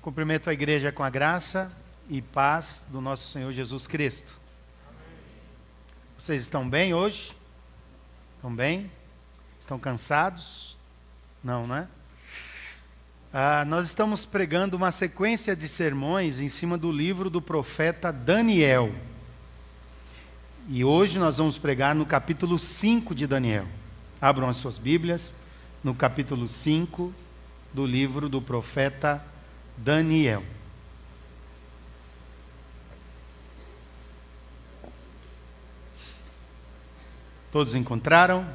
Cumprimento a igreja com a graça e paz do nosso Senhor Jesus Cristo. Vocês estão bem hoje? Estão bem? Estão cansados? Não, né? Nós estamos pregando uma sequência de sermões em cima do livro do profeta Daniel. E hoje nós vamos pregar no capítulo 5 de Daniel. Abram as suas Bíblias no capítulo 5 do livro do profeta Daniel. Todos encontraram?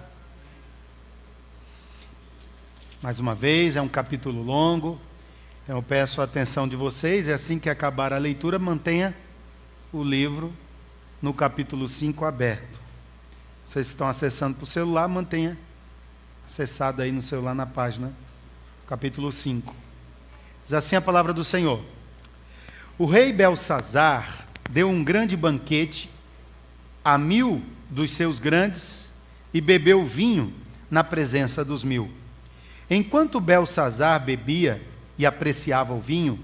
Mais uma vez, é um capítulo longo, então eu peço a atenção de vocês, e assim que acabar a leitura, mantenha o livro no capítulo 5 aberto. Vocês estão acessando para o celular, mantenha acessado aí no celular na página, capítulo 5. Diz assim a palavra do Senhor: O rei Belsazar deu um grande banquete a 1000 dos seus grandes e bebeu vinho na presença dos 1000. Enquanto Belsazar bebia e apreciava o vinho,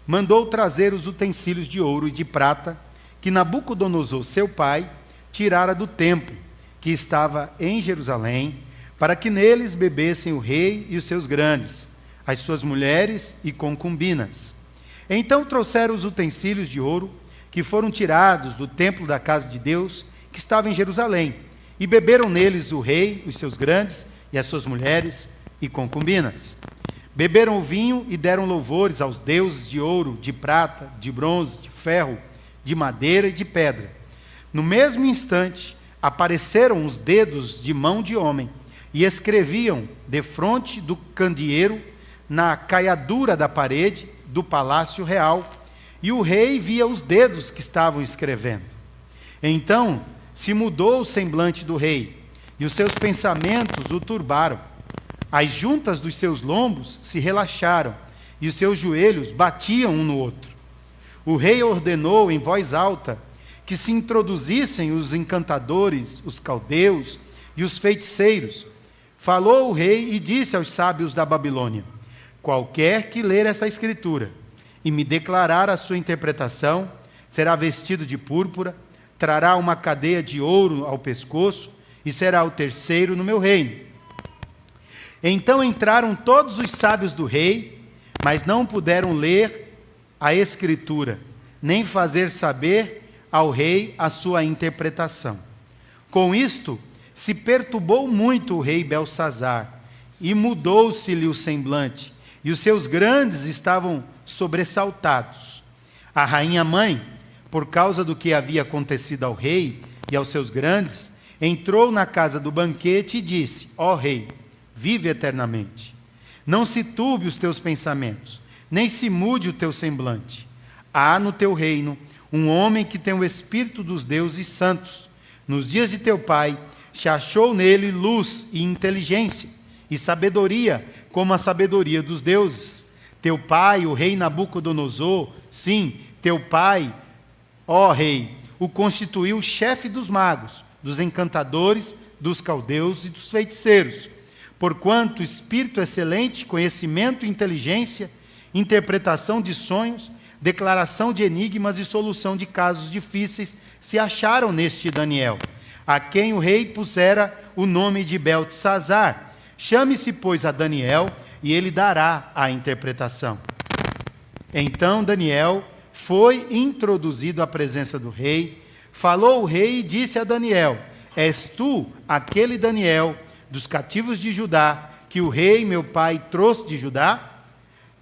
mandou trazer os utensílios de ouro e de prata que Nabucodonosor, seu pai, tirara do templo que estava em Jerusalém, para que neles bebessem o rei e os seus grandes, as suas mulheres e concubinas. Então trouxeram os utensílios de ouro que foram tirados do templo da casa de Deus, que estava em Jerusalém, e beberam neles o rei, os seus grandes e as suas mulheres e concubinas. Beberam o vinho e deram louvores aos deuses de ouro, de prata, de bronze, de ferro, de madeira e de pedra. No mesmo instante, apareceram os dedos de mão de homem e escreviam defronte do candeeiro na caiadura da parede do palácio real, e o rei via os dedos que estavam escrevendo. Então se mudou o semblante do rei, e os seus pensamentos o turbaram. As juntas dos seus lombos se relaxaram, e os seus joelhos batiam um no outro. O rei ordenou em voz alta que se introduzissem os encantadores, os caldeus e os feiticeiros. Falou o rei e disse aos sábios da Babilônia: Qualquer que ler essa escritura e me declarar a sua interpretação, será vestido de púrpura, trará uma cadeia de ouro ao pescoço e será o terceiro no meu reino. Então entraram todos os sábios do rei, mas não puderam ler a escritura, nem fazer saber ao rei a sua interpretação. Com isto, se perturbou muito o rei Belsazar, e mudou-se-lhe o semblante, e os seus grandes estavam sobressaltados. A rainha-mãe, por causa do que havia acontecido ao rei e aos seus grandes, entrou na casa do banquete e disse: Ó rei, vive eternamente. Não se turbe os teus pensamentos, nem se mude o teu semblante. Há no teu reino um homem que tem o espírito dos deuses santos. Nos dias de teu pai, se achou nele luz e inteligência, e sabedoria, como a sabedoria dos deuses. Teu pai, o rei Nabucodonosor, sim, teu pai, ó rei, o constituiu chefe dos magos, dos encantadores, dos caldeus e dos feiticeiros. Porquanto espírito excelente, conhecimento e inteligência, interpretação de sonhos, declaração de enigmas e solução de casos difíceis se acharam neste Daniel, a quem o rei pusera o nome de Beltesazar. Chame-se, pois, a Daniel, e ele dará a interpretação. Então Daniel foi introduzido à presença do rei. Falou o rei e disse a Daniel: És tu aquele Daniel dos cativos de Judá, que o rei meu pai trouxe de Judá?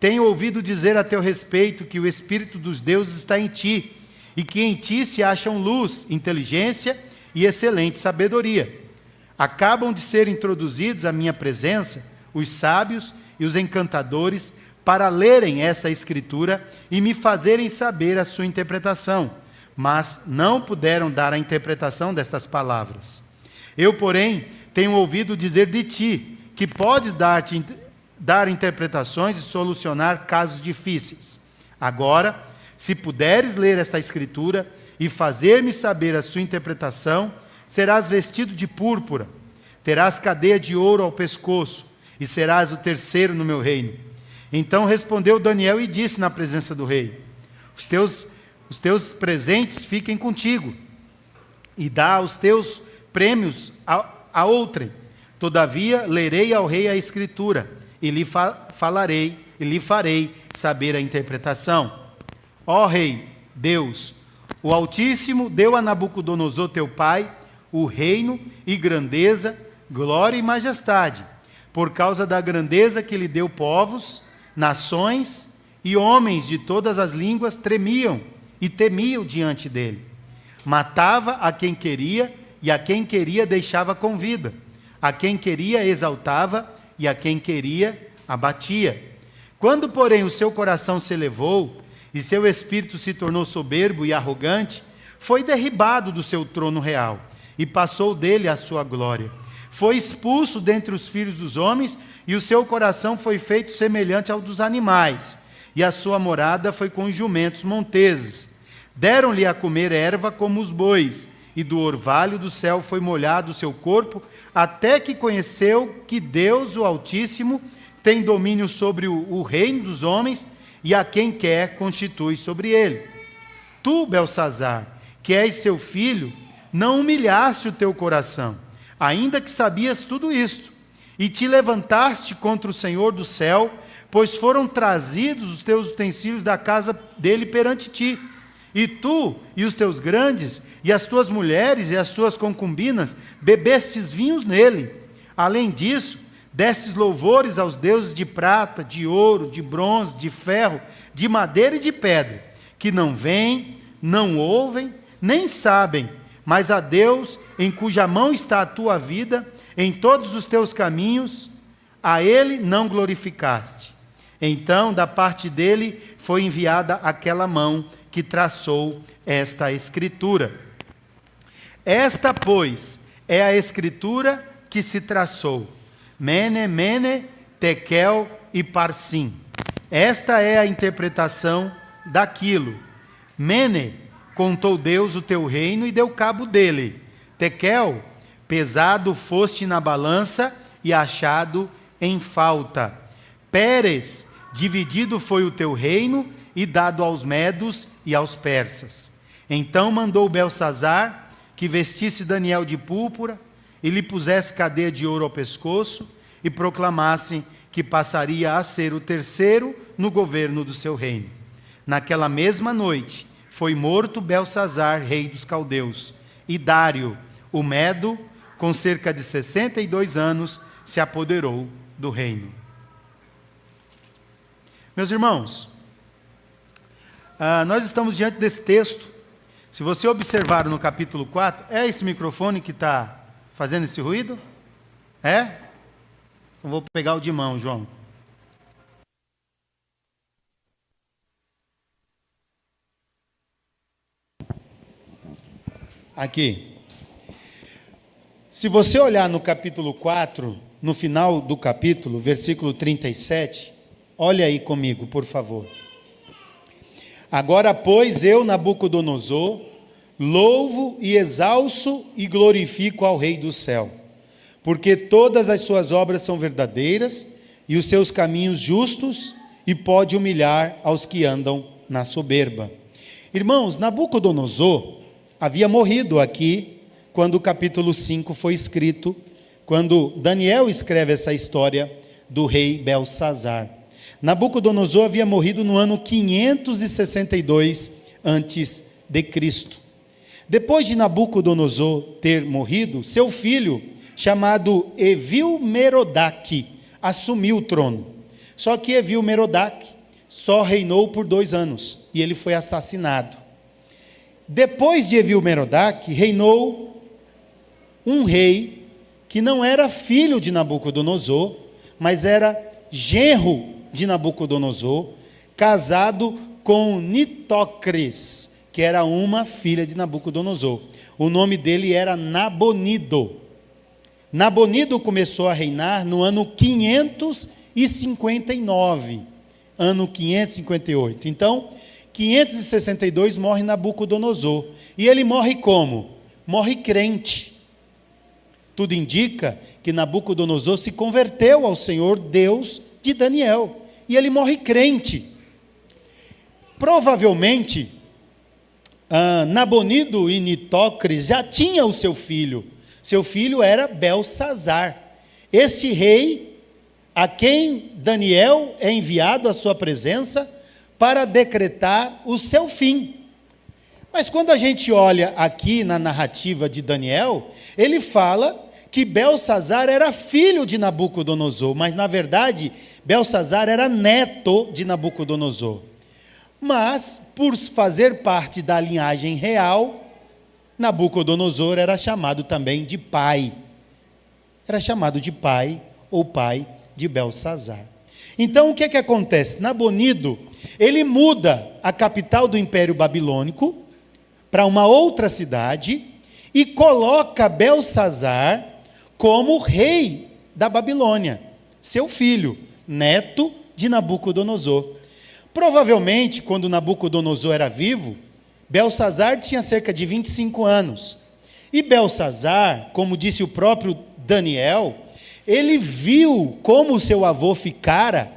Tenho ouvido dizer a teu respeito que o espírito dos deuses está em ti, e que em ti se acham luz, inteligência e excelente sabedoria. Acabam de ser introduzidos à minha presença os sábios e os encantadores para lerem essa escritura e me fazerem saber a sua interpretação, mas não puderam dar a interpretação destas palavras. Eu, porém, tenho ouvido dizer de ti que podes dar interpretações e solucionar casos difíceis. Agora, se puderes ler esta escritura e fazer-me saber a sua interpretação, serás vestido de púrpura, terás cadeia de ouro ao pescoço, e serás o terceiro no meu reino. Então respondeu Daniel e disse na presença do rei: os teus presentes fiquem contigo, e dá os teus prêmios a outrem. Todavia lerei ao rei a escritura, e lhe falarei, e lhe farei saber a interpretação. Ó rei, Deus, o Altíssimo deu a Nabucodonosor teu pai o reino e grandeza, glória e majestade. Por causa da grandeza que lhe deu, povos, nações e homens de todas as línguas tremiam e temiam diante dele. Matava a quem queria, e a quem queria deixava com vida. A quem queria exaltava, e a quem queria abatia. Quando, porém, o seu coração se elevou, e seu espírito se tornou soberbo e arrogante, foi derribado do seu trono real, e passou dele a sua glória. Foi expulso dentre os filhos dos homens, e o seu coração foi feito semelhante ao dos animais, e a sua morada foi com os jumentos monteses. Deram-lhe a comer erva como os bois, e do orvalho do céu foi molhado o seu corpo, até que conheceu que Deus, o Altíssimo, tem domínio sobre o reino dos homens, e a quem quer constitui sobre ele. Tu, Belsazar, que és seu filho, não humilhaste o teu coração, ainda que sabias tudo isto, e te levantaste contra o Senhor do céu, pois foram trazidos os teus utensílios da casa dele perante ti. E tu e os teus grandes, e as tuas mulheres e as tuas concubinas, bebestes vinhos nele. Além disso, destes louvores aos deuses de prata, de ouro, de bronze, de ferro, de madeira e de pedra, que não veem, não ouvem, nem sabem, mas a Deus, em cuja mão está a tua vida, em todos os teus caminhos, a ele não glorificaste. Então, da parte dele, foi enviada aquela mão que traçou esta escritura. Esta, pois, é a escritura que se traçou. Mene, mene, tekel e parsim. Esta é a interpretação daquilo. Mene, contou Deus o teu reino e deu cabo dele. Tekel, pesado foste na balança e achado em falta. Pérez, dividido foi o teu reino e dado aos medos e aos persas. Então mandou Belsazar que vestisse Daniel de púrpura e lhe pusesse cadeia de ouro ao pescoço e proclamasse que passaria a ser o terceiro no governo do seu reino. Naquela mesma noite foi morto Belsazar, rei dos caldeus, e Dário, o Medo, com cerca de 62 anos, se apoderou do reino. Meus irmãos, nós estamos diante desse texto. Se você observar no capítulo 4, é esse microfone que está fazendo esse ruído? É? Então vou pegar o de mão, João. Aqui. Se você olhar no capítulo 4, no final do capítulo, versículo 37, olha aí comigo, por favor. Agora, pois, eu, Nabucodonosor, louvo e exalço e glorifico ao Rei do céu, porque todas as suas obras são verdadeiras e os seus caminhos justos, e pode humilhar aos que andam na soberba. Irmãos, Nabucodonosor havia morrido aqui quando o capítulo 5 foi escrito, quando Daniel escreve essa história do rei Belsazar. Nabucodonosor havia morrido no ano 562 antes de Cristo. Depois de Nabucodonosor ter morrido, seu filho, chamado Evil-Merodach, assumiu o trono. Só que Evil-Merodach só reinou por 2 anos e ele foi assassinado. Depois de Evil-Merodach, reinou um rei que não era filho de Nabucodonosor, mas era genro de Nabucodonosor, casado com Nitocris, que era uma filha de Nabucodonosor. O nome dele era Nabonido. Nabonido começou a reinar no ano 559, ano 558. Então, 562 morre Nabucodonosor. E ele morre como? Morre crente. Tudo indica que Nabucodonosor se converteu ao Senhor Deus de Daniel. e ele morre crente. Provavelmente, Nabonido e Nitocris já tinha o seu filho. Seu filho era Belsazar, este rei a quem Daniel é enviado à sua presença para decretar o seu fim. Mas quando a gente olha aqui na narrativa de Daniel, ele fala que Belsazar era filho de Nabucodonosor, mas na verdade Belsazar era neto de Nabucodonosor. Mas, por fazer parte da linhagem real, Nabucodonosor era chamado também de pai. Era chamado de pai ou pai de Belsazar. Então o que acontece? Nabonido, ele muda a capital do Império Babilônico para uma outra cidade e coloca Belsazar como rei da Babilônia, seu filho, neto de Nabucodonosor. Provavelmente, quando Nabucodonosor era vivo, Belsazar tinha cerca de 25 anos. E Belsazar, como disse o próprio Daniel, ele viu como seu avô ficara,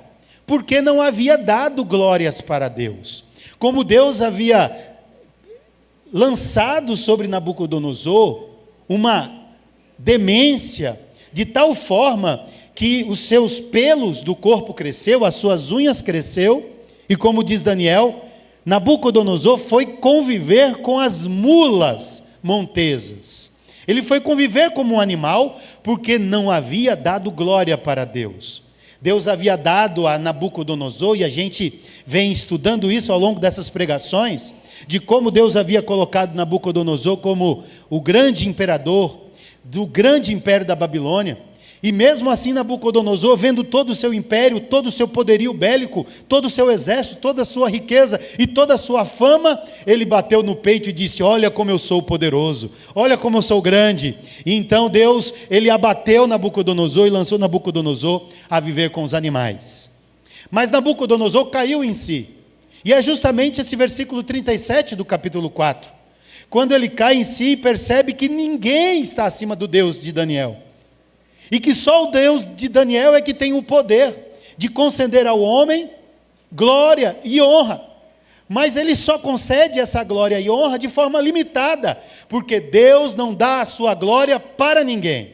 porque não havia dado glórias para Deus. Como Deus havia lançado sobre Nabucodonosor uma demência, de tal forma que os seus pelos do corpo cresceu, as suas unhas cresceu, e como diz Daniel, Nabucodonosor foi conviver com as mulas montesas. Ele foi conviver como um animal, porque não havia dado glória para Deus. Deus havia dado a Nabucodonosor, e a gente vem estudando isso ao longo dessas pregações, de como Deus havia colocado Nabucodonosor como o grande imperador do grande império da Babilônia. E mesmo assim Nabucodonosor, vendo todo o seu império, todo o seu poderio bélico, todo o seu exército, toda a sua riqueza e toda a sua fama, ele bateu no peito e disse: olha como eu sou poderoso, olha como eu sou grande. E então Deus, ele abateu Nabucodonosor e lançou Nabucodonosor a viver com os animais. Mas Nabucodonosor caiu em si. E é justamente esse versículo 37 do capítulo 4. Quando ele cai em si e percebe que ninguém está acima do Deus de Daniel. E que só o Deus de Daniel é que tem o poder de conceder ao homem glória e honra. Mas ele só concede essa glória e honra de forma limitada, porque Deus não dá a sua glória para ninguém.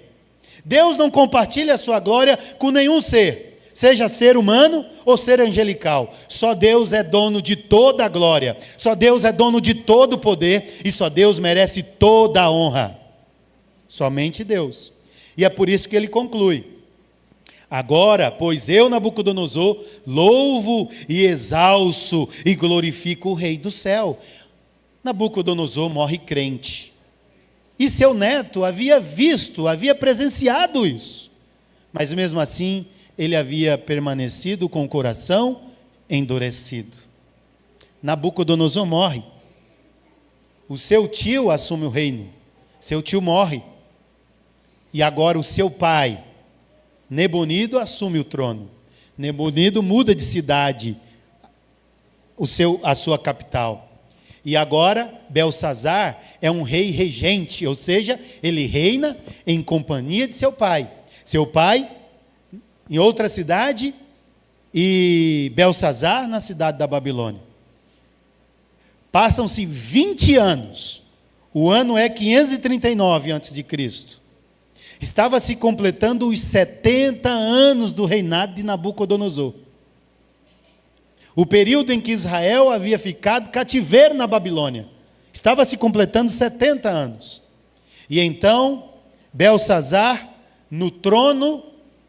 Deus não compartilha a sua glória com nenhum ser, seja ser humano ou ser angelical. Só Deus é dono de toda a glória, só Deus é dono de todo o poder, e só Deus merece toda a honra. Somente Deus. E é por isso que ele conclui: agora, pois eu, Nabucodonosor, louvo e exalço e glorifico o Rei do céu. Nabucodonosor morre crente. E seu neto havia visto, havia presenciado isso. Mas mesmo assim, ele havia permanecido com o coração endurecido. Nabucodonosor morre. O seu tio assume o reino. Seu tio morre. E agora o seu pai, Nabonido, assume o trono. Nabonido muda de cidade a sua capital. E agora Belsazar é um rei regente, ou seja, ele reina em companhia de seu pai. Seu pai em outra cidade e Belsazar na cidade da Babilônia. Passam-se 20 anos. O ano é 539 a.C. Estava se completando os 70 anos do reinado de Nabucodonosor. O período em que Israel havia ficado cativeiro na Babilônia. Estava se completando 70 anos. E então, Belsazar, no trono,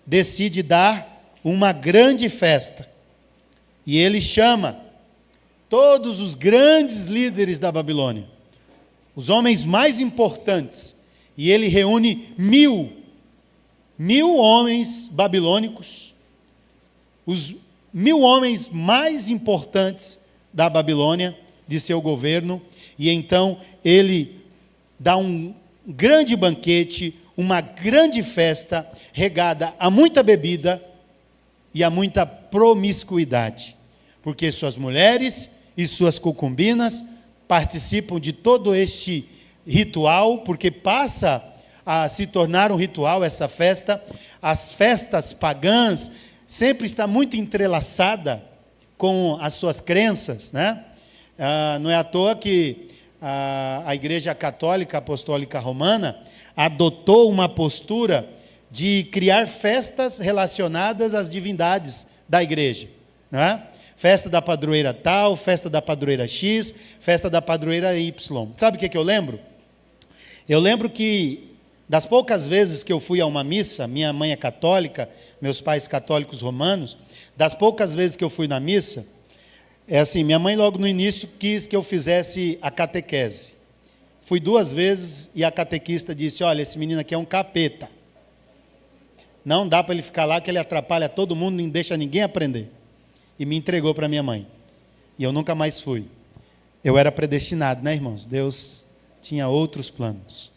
decide dar uma grande festa. E ele chama todos os grandes líderes da Babilônia, os homens mais importantes, e ele reúne 1000 homens babilônicos, os 1000 homens mais importantes da Babilônia, de seu governo, e então ele dá um grande banquete, uma grande festa, regada a muita bebida e a muita promiscuidade, porque suas mulheres e suas concubinas participam de todo este ritual, porque passa a se tornar um ritual essa festa. As festas pagãs sempre está muito entrelaçada com as suas crenças, né? Não é à toa que a Igreja Católica Apostólica Romana adotou uma postura de criar festas relacionadas às divindades da igreja, né? Festa da padroeira tal, festa da padroeira X, festa da padroeira Y. Sabe o que eu lembro? Eu lembro que, das poucas vezes que eu fui a uma missa, minha mãe é católica, meus pais católicos romanos, das poucas vezes que eu fui na missa, minha mãe logo no início quis que eu fizesse a catequese. Fui 2 vezes e a catequista disse: olha, esse menino aqui é um capeta. Não dá para ele ficar lá que ele atrapalha todo mundo, não deixa ninguém aprender. E me entregou para minha mãe. E eu nunca mais fui. Eu era predestinado, né, irmãos? Deus tinha outros planos.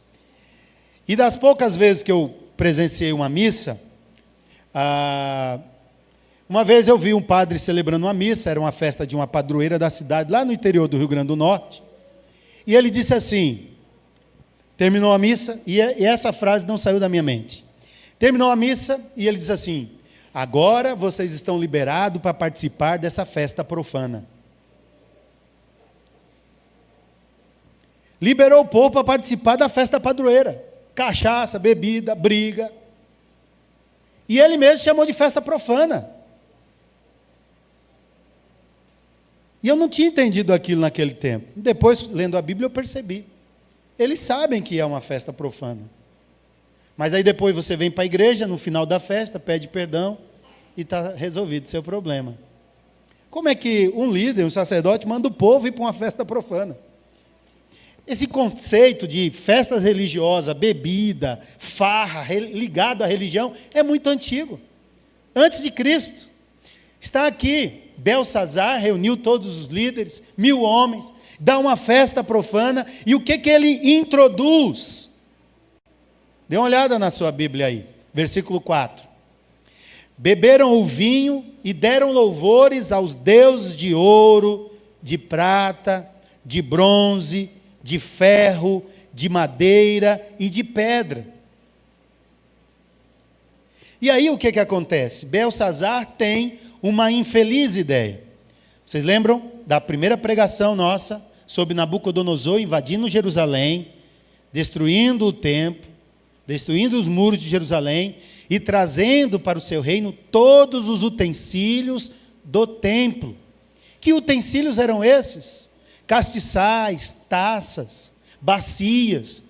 E das poucas vezes que eu presenciei uma missa, uma vez eu vi um padre celebrando uma missa, era uma festa de uma padroeira da cidade, lá no interior do Rio Grande do Norte, e ele disse assim, terminou a missa, e essa frase não saiu da minha mente, terminou a missa, e ele disse assim: agora vocês estão liberados para participar dessa festa profana. Liberou o povo para participar da festa padroeira, cachaça, bebida, briga, e ele mesmo chamou de festa profana. E eu não tinha entendido aquilo naquele tempo. Depois, lendo a Bíblia, eu percebi. Eles sabem que é uma festa profana. Mas aí depois você vem para a igreja, no final da festa, pede perdão e está resolvido o seu problema. Como é que um líder, um sacerdote, manda o povo ir para uma festa profana? Esse conceito de festas religiosas, bebida, farra, ligado à religião, é muito antigo. Antes de Cristo. Está aqui. Belsazar reuniu todos os líderes, 1000 homens, dá uma festa profana, e o que ele introduz? Dê uma olhada na sua Bíblia aí, versículo 4. Beberam o vinho e deram louvores aos deuses de ouro, de prata, de bronze, de ferro, de madeira e de pedra. E aí o que acontece? Belsazar tem uma infeliz ideia. Vocês lembram da primeira pregação nossa sobre Nabucodonosor invadindo Jerusalém, destruindo o templo, destruindo os muros de Jerusalém e trazendo para o seu reino todos os utensílios do templo. Que utensílios eram esses? Castiçais, taças, bacias,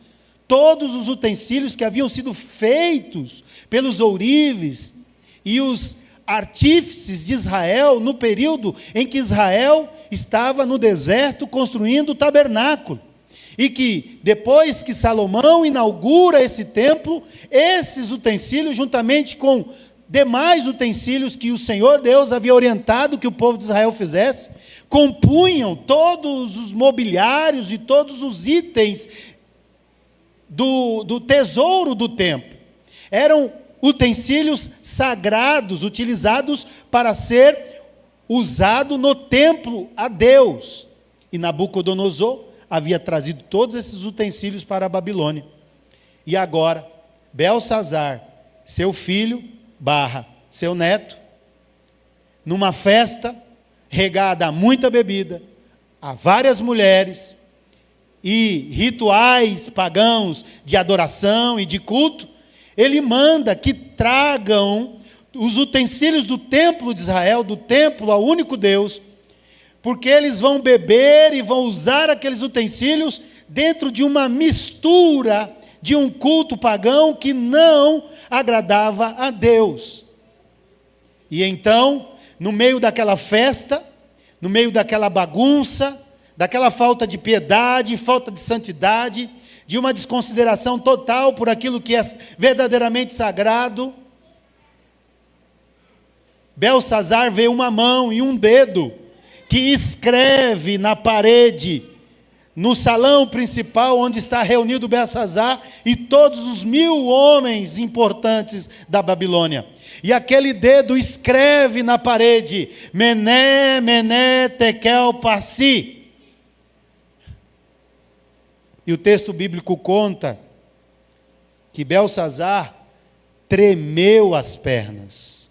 todos os utensílios que haviam sido feitos pelos ourives e os artífices de Israel no período em que Israel estava no deserto construindo o tabernáculo. E que depois que Salomão inaugura esse templo, esses utensílios, juntamente com demais utensílios que o Senhor Deus havia orientado que o povo de Israel fizesse, compunham todos os mobiliários e todos os itens do tesouro do templo. Eram utensílios sagrados, utilizados para ser usado no templo a Deus. E Nabucodonosor havia trazido todos esses utensílios para a Babilônia. E agora, Belsazar, seu filho, seu neto, numa festa regada a muita bebida, a várias mulheres e rituais pagãos de adoração e de culto, ele manda que tragam os utensílios do templo de Israel, do templo ao único Deus, porque eles vão beber e vão usar aqueles utensílios dentro de uma mistura de um culto pagão que não agradava a Deus. E então, no meio daquela festa, no meio daquela bagunça, daquela falta de piedade, falta de santidade, de uma desconsideração total por aquilo que é verdadeiramente sagrado, Belsazar vê uma mão e um dedo que escreve na parede, no salão principal onde está reunido Belsazar e todos os 1000 homens importantes da Babilônia. E aquele dedo escreve na parede, Mené, Mené, Tekel, Parsi. E o texto bíblico conta que Belsazar tremeu as pernas,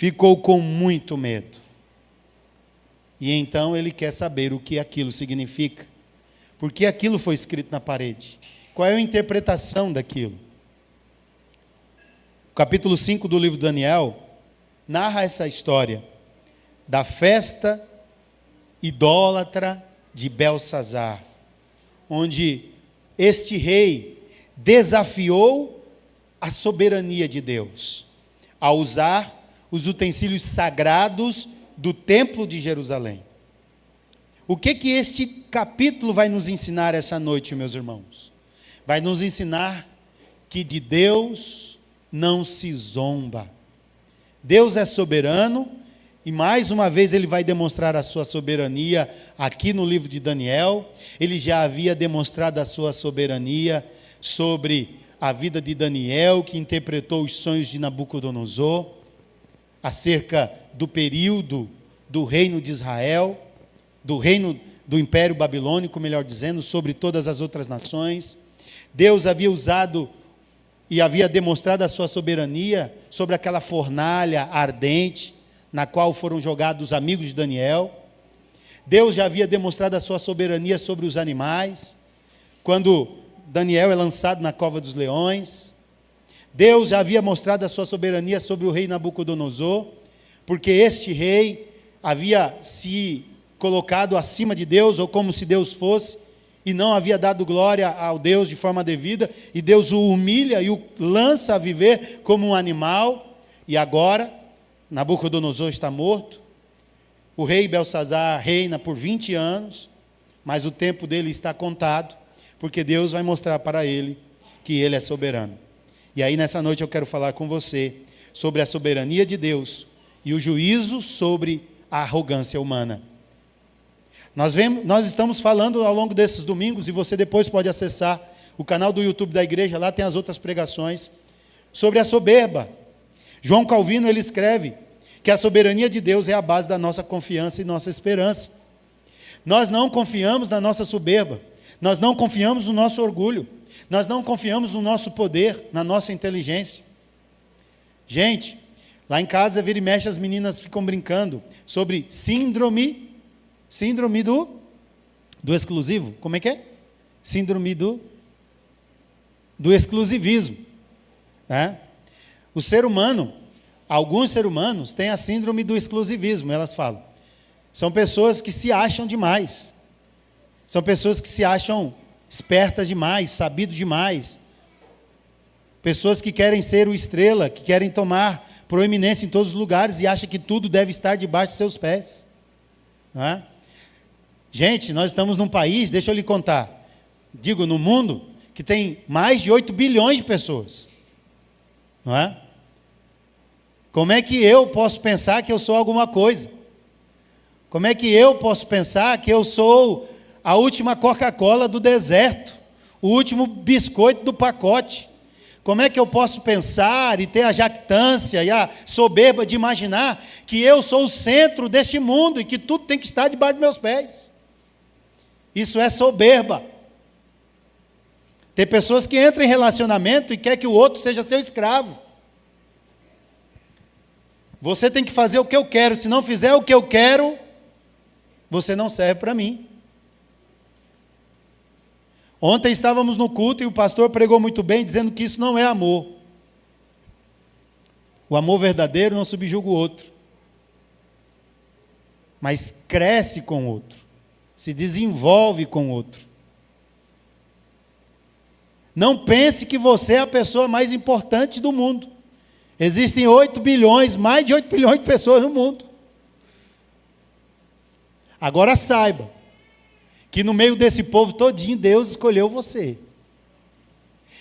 ficou com muito medo. E então ele quer saber o que aquilo significa. Por que aquilo foi escrito na parede? Qual é a interpretação daquilo? O capítulo 5 do livro de Daniel narra essa história da festa idólatra de Belsazar, onde este rei desafiou a soberania de Deus, a usar os utensílios sagrados do templo de Jerusalém. O que este capítulo vai nos ensinar essa noite, meus irmãos? Vai nos ensinar que de Deus não se zomba. Deus é soberano, e mais uma vez ele vai demonstrar a sua soberania aqui no livro de Daniel. Ele já havia demonstrado a sua soberania sobre a vida de Daniel, que interpretou os sonhos de Nabucodonosor, acerca do período do reino de Israel, do reino do Império Babilônico, melhor dizendo, sobre todas as outras nações. Deus havia usado e havia demonstrado a sua soberania sobre aquela fornalha ardente, na qual foram jogados os amigos de Daniel. Deus já havia demonstrado a sua soberania sobre os animais, quando Daniel é lançado na cova dos leões. Deus já havia mostrado a sua soberania sobre o rei Nabucodonosor, porque este rei havia se colocado acima de Deus, ou como se Deus fosse, e não havia dado glória ao Deus de forma devida, e Deus o humilha e o lança a viver como um animal. E agora Nabucodonosor está morto, o rei Belsazar reina por 20 anos, mas o tempo dele está contado, porque Deus vai mostrar para ele que ele é soberano. E aí nessa noite eu quero falar com você sobre a soberania de Deus e o juízo sobre a arrogância humana. Nós estamos falando ao longo desses domingos, e você depois pode acessar o canal do YouTube da igreja, lá tem as outras pregações, sobre a soberba. João Calvino, ele escreve que a soberania de Deus é a base da nossa confiança e nossa esperança. Nós não confiamos na nossa soberba, nós não confiamos no nosso orgulho, nós não confiamos no nosso poder, na nossa inteligência. Gente, lá em casa, vira e mexe, as meninas ficam brincando sobre síndrome do exclusivo. Como é que é? Síndrome do exclusivismo, né? O ser humano, alguns seres humanos têm a síndrome do exclusivismo, elas falam. São pessoas que se acham demais. São pessoas que se acham espertas demais, sabidas demais. Pessoas que querem ser o estrela, que querem tomar proeminência em todos os lugares e acham que tudo deve estar debaixo de seus pés. Não é? Gente, nós estamos num país, deixa eu lhe contar, digo, no mundo, que tem mais de 8 bilhões de pessoas. Não é? Como é que eu posso pensar que eu sou alguma coisa? Como é que eu posso pensar que eu sou a última Coca-Cola do deserto, o último biscoito do pacote? Como é que eu posso pensar e ter a jactância e a soberba de imaginar que eu sou o centro deste mundo e que tudo tem que estar debaixo dos meus pés? Isso é soberba. Tem pessoas que entram em relacionamento e quer que o outro seja seu escravo. Você tem que fazer o que eu quero, se não fizer o que eu quero, você não serve para mim. Ontem estávamos no culto e o pastor pregou muito bem, dizendo que isso não é amor. O amor verdadeiro não subjuga o outro, mas cresce com o outro, se desenvolve com o outro. Não pense que você é a pessoa mais importante do mundo. Existem 8 bilhões, mais de 8 bilhões de pessoas no mundo. Agora saiba que no meio desse povo todinho, Deus escolheu você.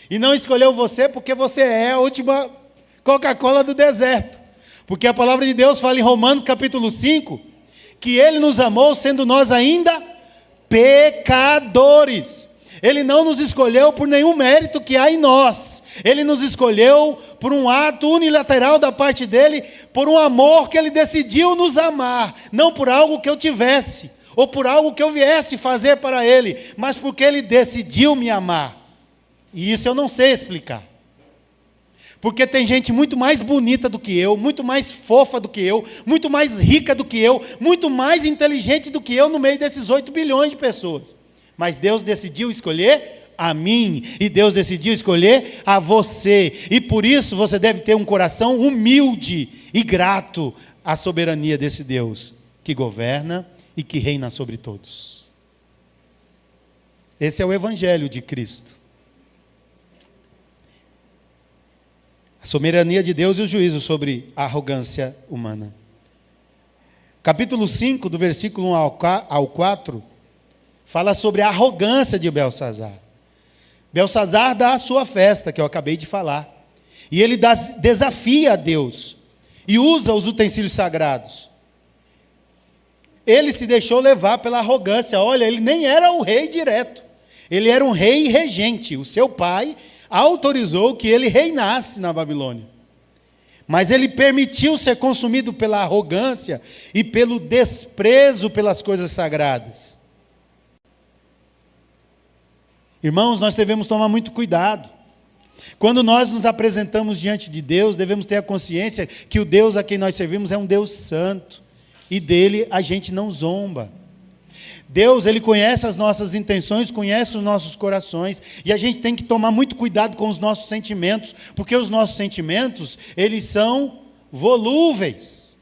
E não escolheu você porque você é a última Coca-Cola do deserto. Porque a palavra de Deus fala em Romanos capítulo 5, que Ele nos amou sendo nós ainda pecadores. Ele não nos escolheu por nenhum mérito que há em nós. Ele nos escolheu por um ato unilateral da parte dEle, por um amor que Ele decidiu nos amar, não por algo que eu tivesse, ou por algo que eu viesse fazer para Ele, mas porque Ele decidiu me amar. E isso eu não sei explicar. Porque tem gente muito mais bonita do que eu, muito mais fofa do que eu, muito mais rica do que eu, muito mais inteligente do que eu no meio desses 8 bilhões de pessoas. Mas Deus decidiu escolher a mim, e Deus decidiu escolher a você. E por isso você deve ter um coração humilde e grato à soberania desse Deus, que governa e que reina sobre todos. Esse é o Evangelho de Cristo. A soberania de Deus e o juízo sobre a arrogância humana. Capítulo 5, do versículo 1 ao 4, fala sobre a arrogância de Belsazar. Belsazar dá a sua festa, que eu acabei de falar. E ele desafia a Deus. E usa os utensílios sagrados. Ele se deixou levar pela arrogância. Olha, ele nem era o rei direto. Ele era um rei regente. O seu pai autorizou que ele reinasse na Babilônia. Mas ele permitiu ser consumido pela arrogância e pelo desprezo pelas coisas sagradas. Irmãos, nós devemos tomar muito cuidado. Quando nós nos apresentamos diante de Deus, devemos ter a consciência que o Deus a quem nós servimos é um Deus santo. E dele a gente não zomba. Deus, Ele conhece as nossas intenções, conhece os nossos corações, e a gente tem que tomar muito cuidado com os nossos sentimentos, porque os nossos sentimentos, eles são volúveis.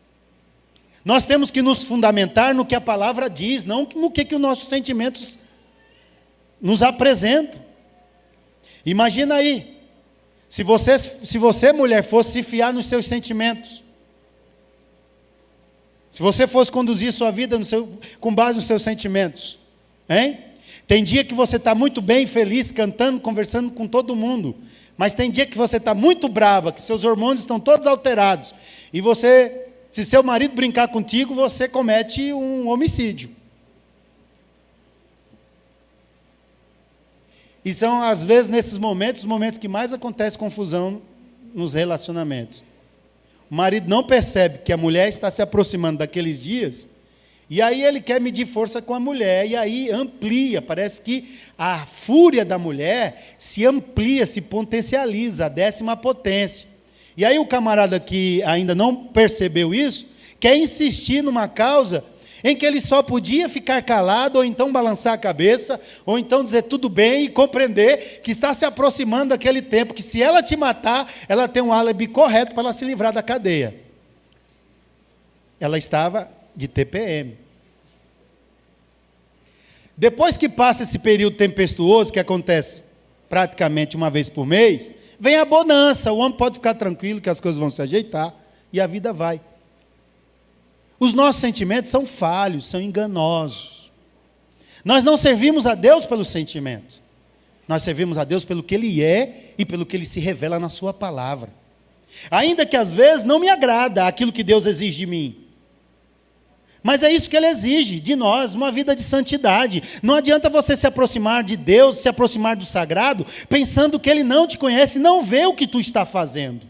Nós temos que nos fundamentar no que a palavra diz, não no que os nossos sentimentos nos apresentam. Imagina aí, se você, mulher, fosse se fiar nos seus sentimentos, se você fosse conduzir sua vida com base nos seus sentimentos, hein? Tem dia que você está muito bem, feliz, cantando, conversando com todo mundo, mas tem dia que você está muito brava, que seus hormônios estão todos alterados, e você, se seu marido brincar contigo, você comete um homicídio. E são, às vezes, nesses momentos, os momentos que mais acontece confusão nos relacionamentos. O marido não percebe que a mulher está se aproximando daqueles dias, e aí ele quer medir força com a mulher, e aí amplia, parece que a fúria da mulher se amplia, se potencializa, a 10ª potência. E aí o camarada que ainda não percebeu isso, quer insistir numa causa em que ele só podia ficar calado, ou então balançar a cabeça, ou então dizer tudo bem e compreender que está se aproximando daquele tempo, que se ela te matar, ela tem um álibi correto para ela se livrar da cadeia. Ela estava de TPM. Depois que passa esse período tempestuoso, que acontece praticamente uma vez por mês, vem a bonança, o homem pode ficar tranquilo que as coisas vão se ajeitar, e a vida vai. Os nossos sentimentos são falhos, são enganosos. Nós não servimos a Deus pelo sentimento. Nós servimos a Deus pelo que Ele é e pelo que Ele se revela na sua palavra. Ainda que às vezes não me agrada aquilo que Deus exige de mim. Mas é isso que Ele exige de nós, uma vida de santidade. Não adianta você se aproximar de Deus, se aproximar do sagrado, pensando que Ele não te conhece, não vê o que tu está fazendo.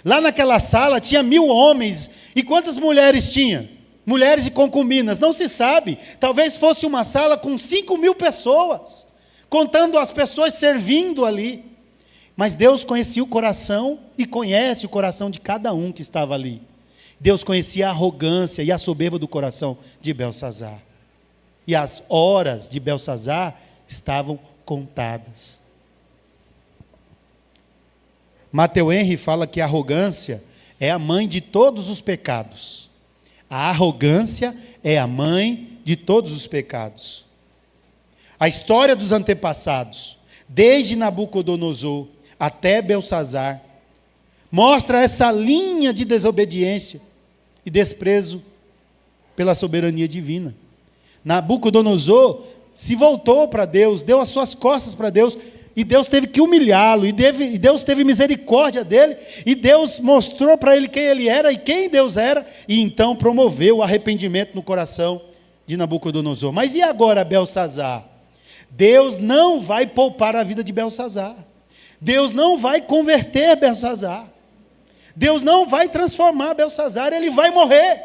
Lá naquela sala tinha 1000 homens. E quantas mulheres tinha? Mulheres e concubinas, não se sabe. Talvez fosse uma sala com 5.000 pessoas, contando as pessoas servindo ali. Mas Deus conhecia o coração e conhece o coração de cada um que estava ali. Deus conhecia a arrogância e a soberba do coração de Belsazar. E as horas de Belsazar estavam contadas. Matthew Henry fala que a arrogância é a mãe de todos os pecados. A arrogância é a mãe de todos os pecados. A história dos antepassados, desde Nabucodonosor até Belsazar, mostra essa linha de desobediência e desprezo pela soberania divina. Nabucodonosor se voltou para Deus, deu as suas costas para Deus, e Deus teve que humilhá-lo, e Deus teve misericórdia dele, e Deus mostrou para ele quem ele era e quem Deus era, e então promoveu o arrependimento no coração de Nabucodonosor. Mas e agora Belsazar? Deus não vai poupar a vida de Belsazar. Deus não vai converter Belsazar. Deus não vai transformar Belsazar, ele vai morrer.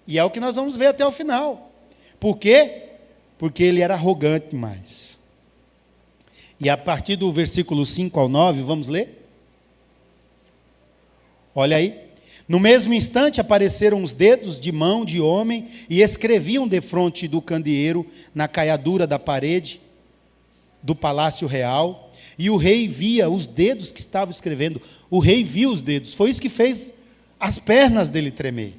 E é o que nós vamos ver até o final. Por quê? Porque ele era arrogante demais. E a partir do versículo 5 ao 9, vamos ler? Olha aí. No mesmo instante apareceram os dedos de mão de homem e escreviam defronte do candeeiro na caiadura da parede do palácio real. E o rei via os dedos que estavam escrevendo. O rei viu os dedos. Foi isso que fez as pernas dele tremer.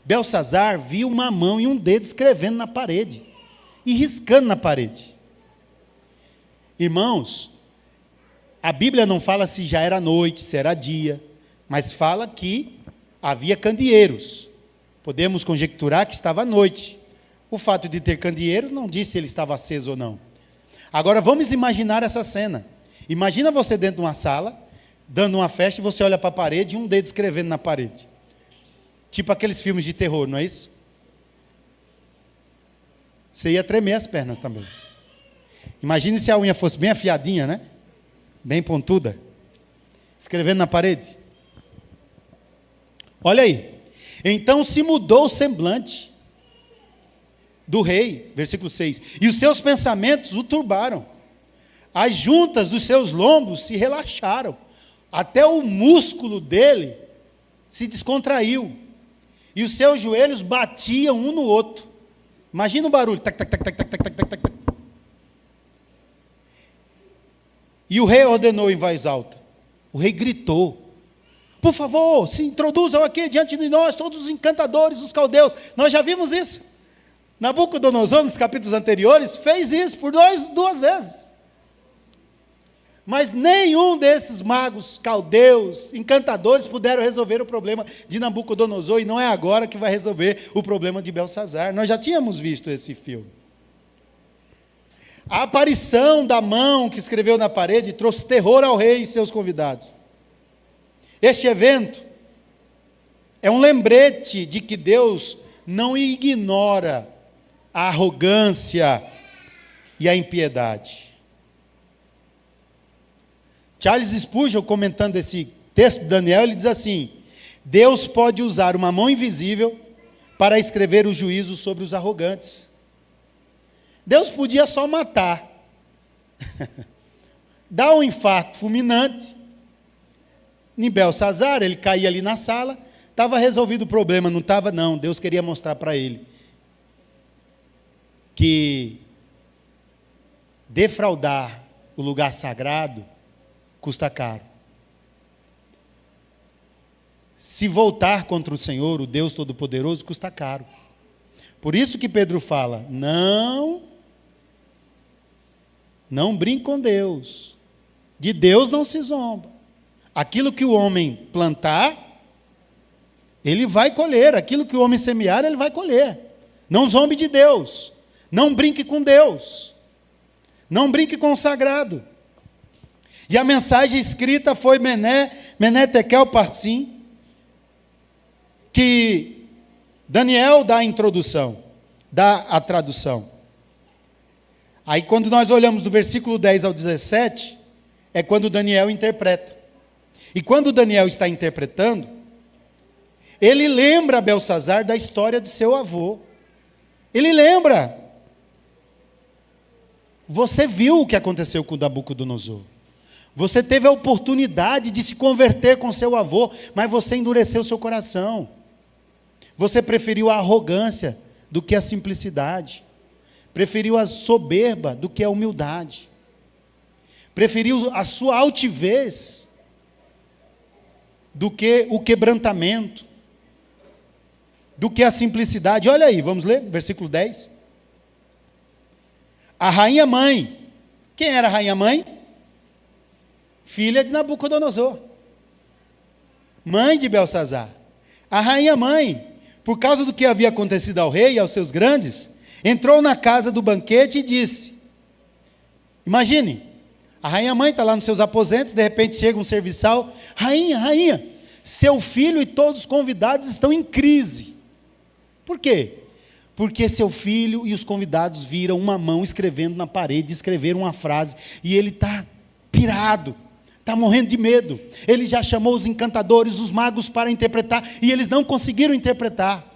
Belsazar viu uma mão e um dedo escrevendo na parede e riscando na parede. Irmãos, a Bíblia não fala se já era noite, se era dia, mas fala que havia candeeiros. Podemos conjecturar que estava à noite. O fato de ter candeeiros não diz se ele estava aceso ou não. Agora vamos imaginar essa cena. Imagina você dentro de uma sala, dando uma festa, e você olha para a parede e um dedo escrevendo na parede. Tipo aqueles filmes de terror, não é isso? Você ia tremer as pernas também. Imagine se a unha fosse bem afiadinha, né? Bem pontuda. Escrevendo na parede. Olha aí. Então se mudou o semblante do rei, versículo 6. E os seus pensamentos o turbaram. As juntas dos seus lombos se relaxaram. Até o músculo dele se descontraiu. E os seus joelhos batiam um no outro. Imagina o barulho. Tac, tac, tac, tac, tac, tac, tac, tac. E o rei ordenou em voz alta. O rei gritou. Por favor, se introduzam aqui diante de nós, todos os encantadores, os caldeus. Nós já vimos isso. Nabucodonosor, nos capítulos anteriores, fez isso por duas vezes. Mas nenhum desses magos, caldeus, encantadores puderam resolver o problema de Nabucodonosor, e não é agora que vai resolver o problema de Belsazar. Nós já tínhamos visto esse filme. A aparição da mão que escreveu na parede trouxe terror ao rei e seus convidados. Este evento é um lembrete de que Deus não ignora a arrogância e a impiedade. Charles Spurgeon, comentando esse texto de Daniel, ele diz assim: Deus pode usar uma mão invisível para escrever o juízo sobre os arrogantes. Deus podia só matar, dar um infarto fulminante em Belsazar, ele caía ali na sala, estava resolvido o problema, não estava não, Deus queria mostrar para ele que defraudar o lugar sagrado custa caro. Se voltar contra o Senhor, o Deus Todo-Poderoso, custa caro. Por isso que Pedro fala, não brinque com Deus. De Deus não se zomba. Aquilo que o homem plantar, ele vai colher. Aquilo que o homem semear, ele vai colher. Não zombe de Deus. Não brinque com Deus. Não brinque com o sagrado. E a mensagem escrita foi Mené Tekel Parsim, que Daniel dá a introdução, dá a tradução. Aí quando nós olhamos do versículo 10 ao 17, é quando Daniel interpreta. E quando Daniel está interpretando, ele lembra Belsazar da história de seu avô. Ele lembra. Você viu o que aconteceu com Nabucodonosor. Você teve a oportunidade de se converter com seu avô, mas você endureceu seu coração. Você preferiu a arrogância do que a simplicidade. Preferiu a soberba do que a humildade. Preferiu a sua altivez do que o quebrantamento, do que a simplicidade. Olha aí, vamos ler, versículo 10. A rainha mãe. Quem era a rainha mãe? Filha de Nabucodonosor. Mãe de Belsazar. A rainha mãe, por causa do que havia acontecido ao rei e aos seus grandes, entrou na casa do banquete e disse, imagine, a rainha mãe está lá nos seus aposentos, de repente chega um serviçal, rainha, seu filho e todos os convidados estão em crise. Por quê? Porque seu filho e os convidados viram uma mão escrevendo na parede, escreveram uma frase, e ele está pirado, está morrendo de medo. Ele já chamou os encantadores, os magos para interpretar, e eles não conseguiram interpretar.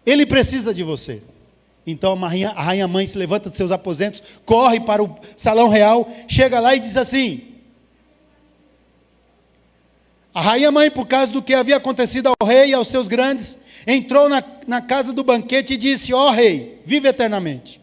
Ele precisa de você. Então a rainha mãe se levanta de seus aposentos, corre para o salão real, chega lá e diz assim, A rainha mãe, por causa do que havia acontecido ao rei e aos seus grandes, entrou na casa do banquete e disse: ó rei, vive eternamente.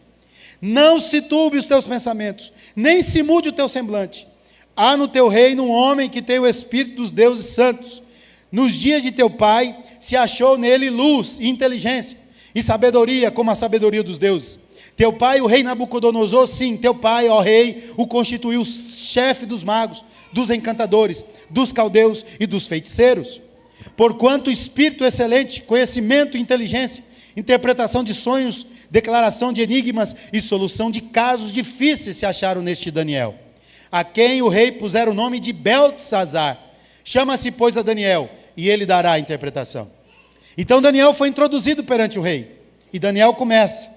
Não se turbe os teus pensamentos, nem se mude o teu semblante. Há no teu reino um homem que tem o espírito dos deuses santos. Nos dias de teu pai se achou nele luz e inteligência e sabedoria, como a sabedoria dos deuses. Teu pai, o rei Nabucodonosor, sim, teu pai, ó rei, o constituiu chefe dos magos, dos encantadores, dos caldeus e dos feiticeiros. Porquanto espírito excelente, conhecimento e inteligência, interpretação de sonhos, declaração de enigmas e solução de casos difíceis se acharam neste Daniel, a quem o rei pusera o nome de Beltesazar. Chama-se, pois, a Daniel, e ele dará a interpretação. Então Daniel foi introduzido perante o rei, e Daniel começa.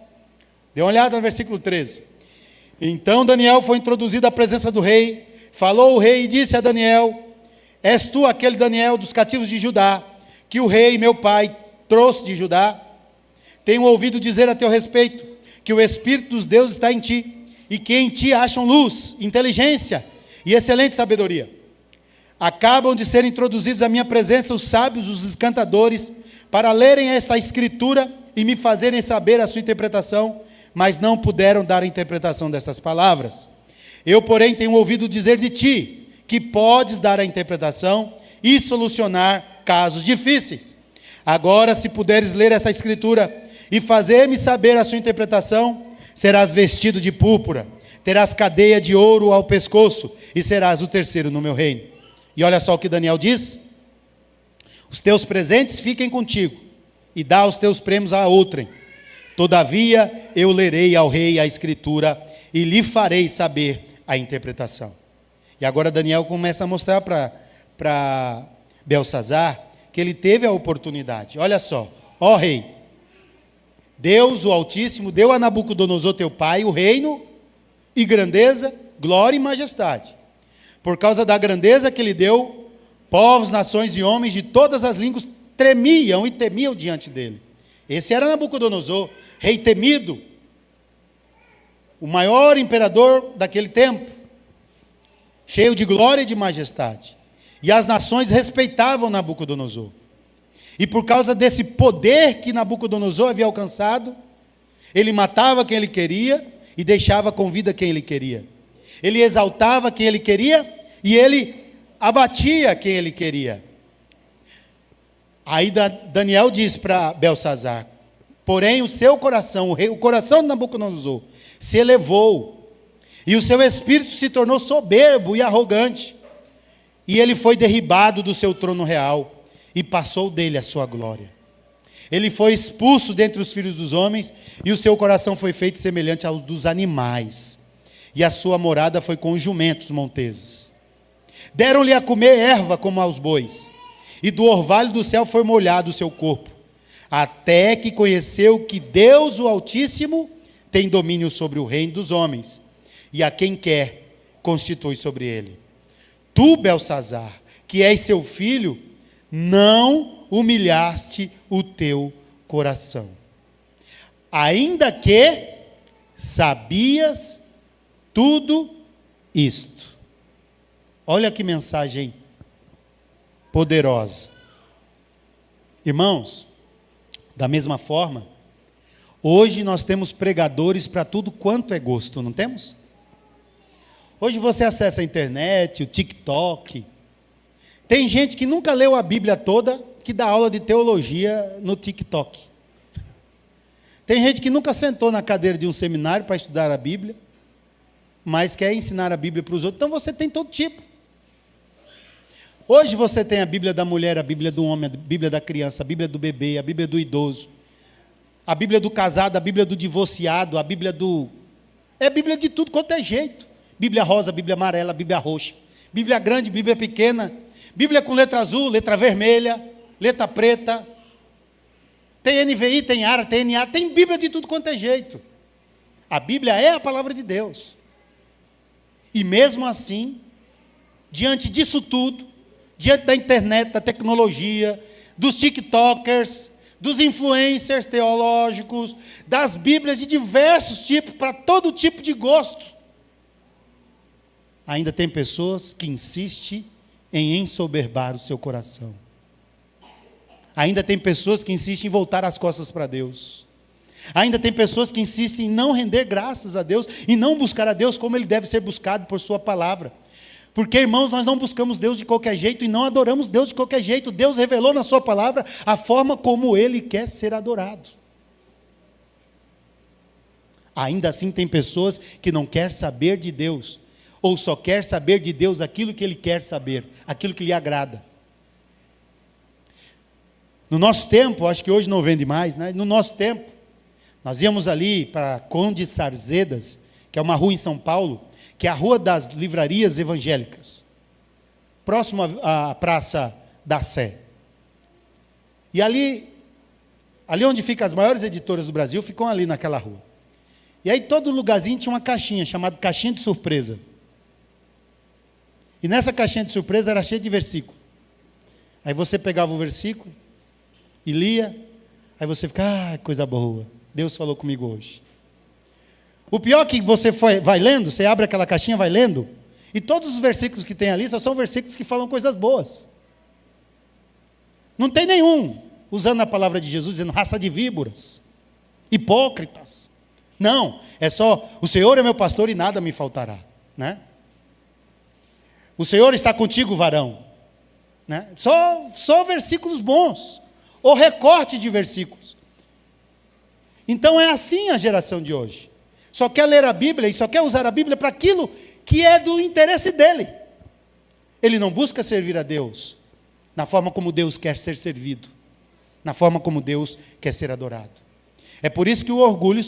Dê uma olhada no versículo 13. Então Daniel foi introduzido à presença do rei, falou o rei e disse a Daniel: és tu aquele Daniel dos cativos de Judá, que o rei, meu pai, trouxe de Judá? Tenho ouvido dizer a teu respeito, que o Espírito dos deuses está em ti, e que em ti acham luz, inteligência e excelente sabedoria. Acabam de ser introduzidos à minha presença os sábios, os encantadores, para lerem esta escritura e me fazerem saber a sua interpretação, mas não puderam dar a interpretação destas palavras. Eu, porém, tenho ouvido dizer de ti, que podes dar a interpretação e solucionar casos difíceis. Agora, se puderes ler essa escritura e fazer-me saber a sua interpretação, serás vestido de púrpura, terás cadeia de ouro ao pescoço, e serás o terceiro no meu reino. E olha só o que Daniel diz: os teus presentes fiquem contigo, e dá os teus prêmios a outrem. Todavia, eu lerei ao rei a escritura, e lhe farei saber a interpretação. E agora Daniel começa a mostrar para Beltesazar que ele teve a oportunidade. Olha só: ó rei, Deus, o Altíssimo, deu a Nabucodonosor teu pai o reino e grandeza, glória e majestade. Por causa da grandeza que ele deu, povos, nações e homens de todas as línguas tremiam e temiam diante dele. Esse era Nabucodonosor, rei temido, o maior imperador daquele tempo, cheio de glória e de majestade. E as nações respeitavam Nabucodonosor. E por causa desse poder que Nabucodonosor havia alcançado, ele matava quem ele queria e deixava com vida quem ele queria. Ele exaltava quem ele queria e ele abatia quem ele queria. Aí Daniel diz para Beltesazar: porém o seu coração, o coração de Nabucodonosor, se elevou, e o seu espírito se tornou soberbo e arrogante, e ele foi derribado do seu trono real, e passou dele a sua glória. Ele foi expulso dentre os filhos dos homens, e o seu coração foi feito semelhante ao dos animais, e a sua morada foi com os jumentos monteses. Deram-lhe a comer erva como aos bois, e do orvalho do céu foi molhado o seu corpo, até que conheceu que Deus, o Altíssimo, tem domínio sobre o reino dos homens, e a quem quer constitui sobre ele. Tu, Beltesazar, que és seu filho, não humilhaste o teu coração, ainda que sabias tudo isto. Olha que mensagem poderosa. Irmãos, da mesma forma, hoje nós temos pregadores para tudo quanto é gosto, não temos? Hoje você acessa a internet, o TikTok. Tem gente que nunca leu a Bíblia toda, que dá aula de teologia no TikTok. Tem gente que nunca sentou na cadeira de um seminário para estudar a Bíblia, mas quer ensinar a Bíblia para os outros. Então você tem todo tipo. Hoje você tem a Bíblia da mulher, a Bíblia do homem, a Bíblia da criança, a Bíblia do bebê, a Bíblia do idoso, a Bíblia do casado, a Bíblia do divorciado, a Bíblia do... É Bíblia de tudo quanto é jeito. Bíblia rosa, Bíblia amarela, Bíblia roxa, Bíblia grande, Bíblia pequena, Bíblia com letra azul, letra vermelha, letra preta. Tem NVI, tem ARA, tem NA, tem Bíblia de tudo quanto é jeito. A Bíblia é a palavra de Deus. E mesmo assim, diante disso tudo, diante da internet, da tecnologia, dos TikTokers, dos influencers teológicos, das Bíblias de diversos tipos, para todo tipo de gosto, ainda tem pessoas que insistem em ensoberbar o seu coração. Ainda tem pessoas que insistem em voltar as costas para Deus. Ainda tem pessoas que insistem em não render graças a Deus e não buscar a Deus como Ele deve ser buscado por sua palavra. Porque, irmãos, nós não buscamos Deus de qualquer jeito e não adoramos Deus de qualquer jeito. Deus revelou na sua palavra a forma como Ele quer ser adorado. Ainda assim tem pessoas que não querem saber de Deus, ou só quer saber de Deus aquilo que Ele quer saber, aquilo que lhe agrada. No nosso tempo, acho que hoje não vende mais, né? No nosso tempo, nós íamos ali para Conde Sarzedas, que é uma rua em São Paulo, que é a Rua das Livrarias Evangélicas, próximo à Praça da Sé. E ali onde ficam as maiores editoras do Brasil, ficam ali naquela rua. E aí todo lugarzinho tinha uma caixinha, chamada caixinha de surpresa. E nessa caixinha de surpresa era cheia de versículo. Aí você pegava o versículo e lia, aí você fica, coisa boa, Deus falou comigo hoje. O pior é que você vai lendo, você abre aquela caixinha, vai lendo, e todos os versículos que tem ali só são versículos que falam coisas boas. Não tem nenhum usando a palavra de Jesus, dizendo raça de víboras, hipócritas. Não, é só, o Senhor é meu pastor e nada me faltará, né? O Senhor está contigo, varão, né? Só versículos bons, ou recorte de versículos. Então é assim a geração de hoje. Só quer ler a Bíblia e só quer usar a Bíblia para aquilo que é do interesse dele. Ele não busca servir a Deus na forma como Deus quer ser servido, na forma como Deus quer ser adorado. É por isso que o orgulho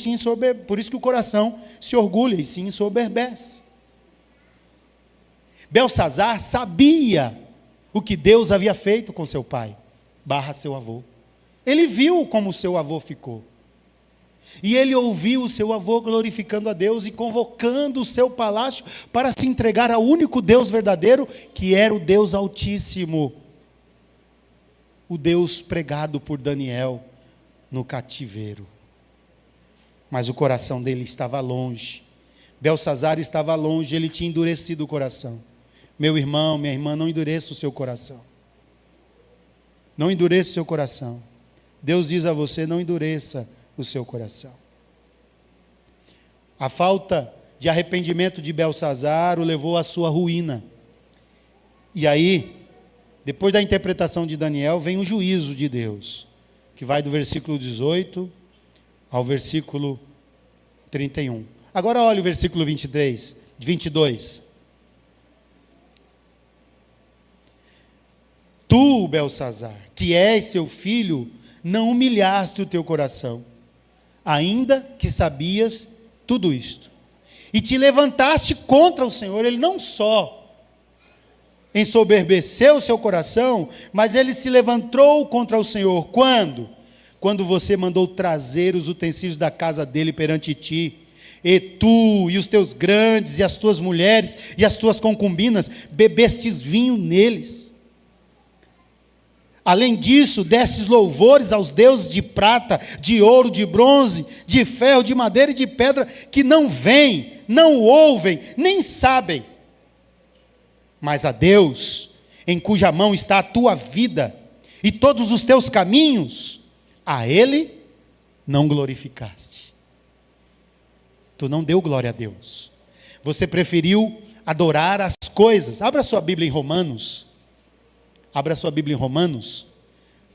por isso que o coração se orgulha e se ensoberbece. Belsazar sabia o que Deus havia feito com seu pai, seu avô. Ele viu como seu avô ficou. E ele ouviu o seu avô glorificando a Deus e convocando o seu palácio para se entregar ao único Deus verdadeiro, que era o Deus Altíssimo, o Deus pregado por Daniel no cativeiro. Mas o coração dele estava longe. Belsazar estava longe, ele tinha endurecido o coração. Meu irmão, minha irmã, não endureça o seu coração. Não endureça o seu coração. Deus diz a você, não endureça o seu coração. A falta de arrependimento de Belsazar o levou à sua ruína. E aí, depois da interpretação de Daniel, vem o juízo de Deus, que vai do versículo 18 ao versículo 31. Agora olha o versículo 22. Tu, Belsazar, que és seu filho, não humilhaste o teu coração, ainda que sabias tudo isto, e te levantaste contra o Senhor. Ele não só ensoberbeceu o seu coração, mas ele se levantou contra o Senhor. Quando? Quando você mandou trazer os utensílios da casa dele perante ti, e tu, e os teus grandes, e as tuas mulheres, e as tuas concubinas, bebestes vinho neles. Além disso, destes louvores aos deuses de prata, de ouro, de bronze, de ferro, de madeira e de pedra, que não veem, não ouvem, nem sabem. Mas a Deus, em cuja mão está a tua vida, e todos os teus caminhos, a Ele não glorificaste. Tu não deu glória a Deus. Você preferiu adorar as coisas. Abra sua Bíblia em Romanos. Abra sua Bíblia em Romanos,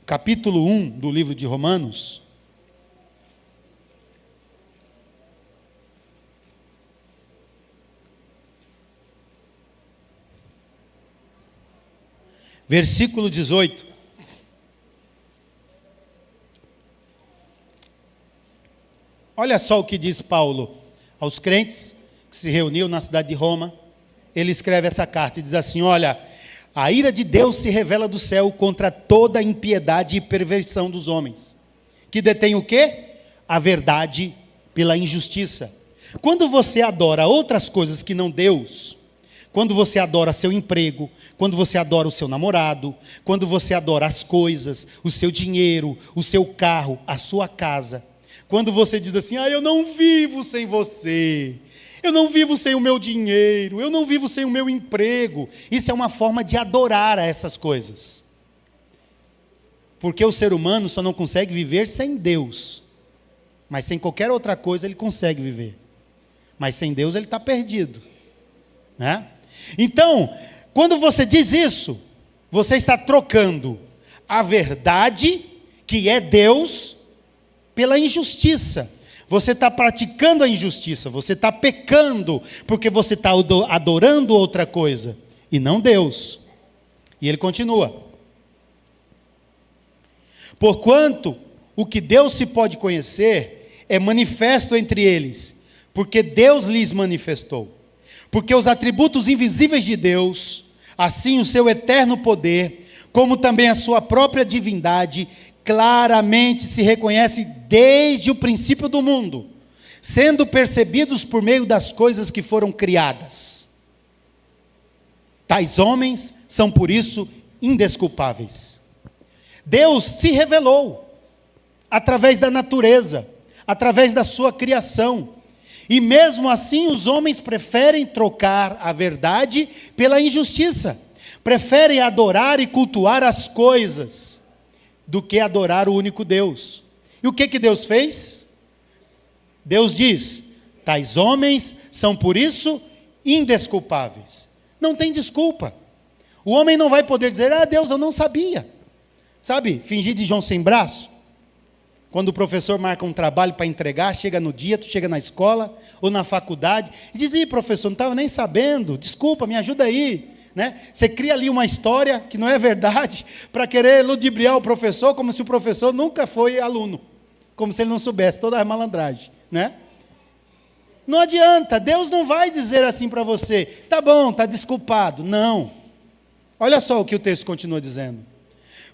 capítulo 1 do livro de Romanos. Versículo 18. Olha só o que diz Paulo aos crentes que se reuniam na cidade de Roma. Ele escreve essa carta e diz assim: olha, a ira de Deus se revela do céu contra toda a impiedade e perversão dos homens, que detêm o quê? A verdade pela injustiça. Quando você adora outras coisas que não Deus, quando você adora seu emprego, quando você adora o seu namorado, quando você adora as coisas, o seu dinheiro, o seu carro, a sua casa, quando você diz assim, eu não vivo sem você, Eu não vivo sem o meu dinheiro, eu não vivo sem o meu emprego. Isso é uma forma de adorar a essas coisas. Porque o ser humano só não consegue viver sem Deus. Mas sem qualquer outra coisa ele consegue viver. Mas sem Deus ele está perdido, né? Então, quando você diz isso, você está trocando a verdade, que é Deus, pela injustiça. Você está praticando a injustiça, você está pecando, porque você está adorando outra coisa, e não Deus. E ele continua: porquanto o que Deus se pode conhecer é manifesto entre eles, porque Deus lhes manifestou. Porque os atributos invisíveis de Deus, assim o seu eterno poder, como também a sua própria divindade, claramente se reconhece desde o princípio do mundo, sendo percebidos por meio das coisas que foram criadas. Tais homens são por isso indesculpáveis. Deus se revelou através da natureza, através da sua criação. E mesmo assim os homens preferem trocar a verdade pela injustiça. Preferem adorar e cultuar as coisas do que adorar o único Deus. E o que Deus fez? Deus diz: tais homens são por isso indesculpáveis. Não tem desculpa. O homem não vai poder dizer: ah, Deus, eu não sabia. Sabe, fingir de João sem braço? Quando o professor marca um trabalho para entregar, chega no dia, tu chega na escola ou na faculdade e diz: ih, professor, não estava nem sabendo, desculpa, me ajuda aí. Né? Você cria ali uma história que não é verdade, para querer ludibriar o professor, como se o professor nunca foi aluno, como se ele não soubesse, toda a malandragem. Né? Não adianta, Deus não vai dizer assim para você: tá bom, está desculpado. Não. Olha só o que o texto continua dizendo: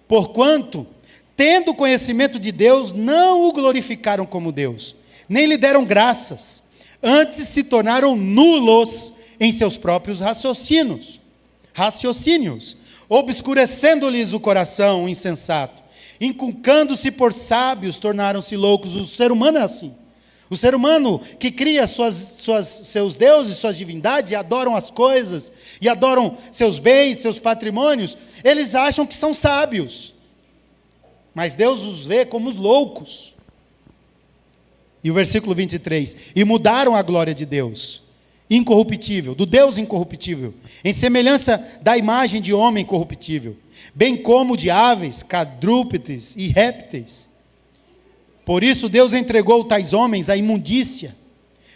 porquanto, tendo conhecimento de Deus, não o glorificaram como Deus, nem lhe deram graças, antes se tornaram nulos em seus próprios raciocínios, obscurecendo-lhes o coração insensato, inculcando-se por sábios, tornaram-se loucos. O ser humano é assim. O ser humano que cria seus deuses, suas divindades, e adoram as coisas, e adoram seus bens, seus patrimônios, eles acham que são sábios. Mas Deus os vê como os loucos. E o versículo 23: e mudaram a glória de Deus, incorruptível, do Deus incorruptível, em semelhança da imagem de homem corruptível, bem como de aves, quadrúpedes e répteis. Por isso Deus entregou tais homens à imundícia,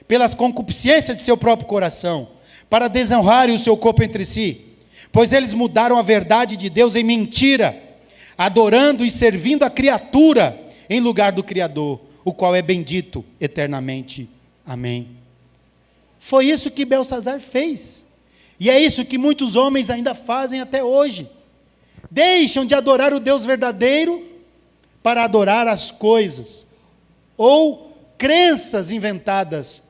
pelas concupiscências de seu próprio coração, para desonrarem o seu corpo entre si, pois eles mudaram a verdade de Deus em mentira, adorando e servindo a criatura em lugar do Criador, o qual é bendito eternamente. Amém. Foi isso que Beltsazar fez. E é isso que muitos homens ainda fazem até hoje. Deixam de adorar o Deus verdadeiro para adorar as coisas, ou crenças inventadas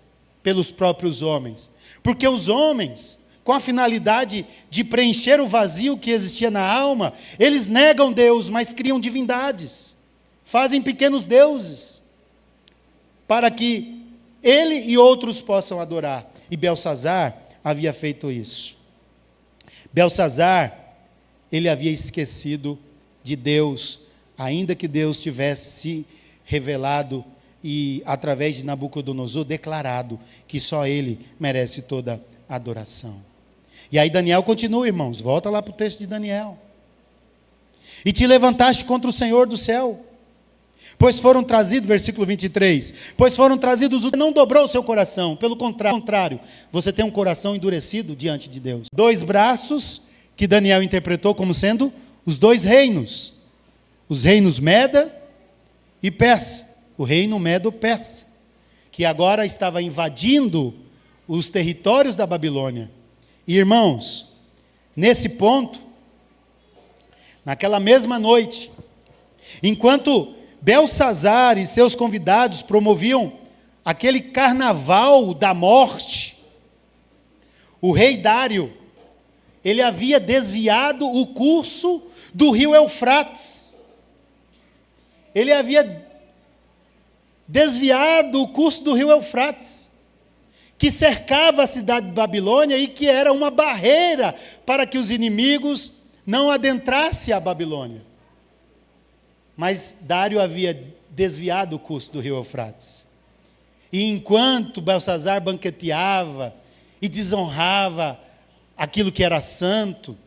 pelos próprios homens. Porque os homens, com a finalidade de preencher o vazio que existia na alma, eles negam Deus, mas criam divindades, fazem pequenos deuses, para que ele e outros possam adorar. E Beltsazar havia feito isso. Beltsazar, ele havia esquecido de Deus, ainda que Deus tivesse se revelado e, através de Nabucodonosor, declarado que só ele merece toda a adoração. E aí Daniel continua, irmãos, volta lá para o texto de Daniel. E te levantaste contra o Senhor do céu, pois foram trazidos, versículo 23, pois foram trazidos, não dobrou o seu coração, pelo contrário, você tem um coração endurecido diante de Deus. 2 braços, que Daniel interpretou como sendo os 2 reinos, os reinos Meda e Persa, o reino Medo-Persa, que agora estava invadindo os territórios da Babilônia. E, irmãos, nesse ponto, naquela mesma noite, enquanto Beltsazar e seus convidados promoviam aquele carnaval da morte, o rei Dário, ele havia desviado o curso do rio Eufrates. Ele havia desviado o curso do rio Eufrates, que cercava a cidade de Babilônia e que era uma barreira para que os inimigos não adentrassem a Babilônia. Mas Dário havia desviado o curso do rio Eufrates. E enquanto Belsazar banqueteava e desonrava aquilo que era santo,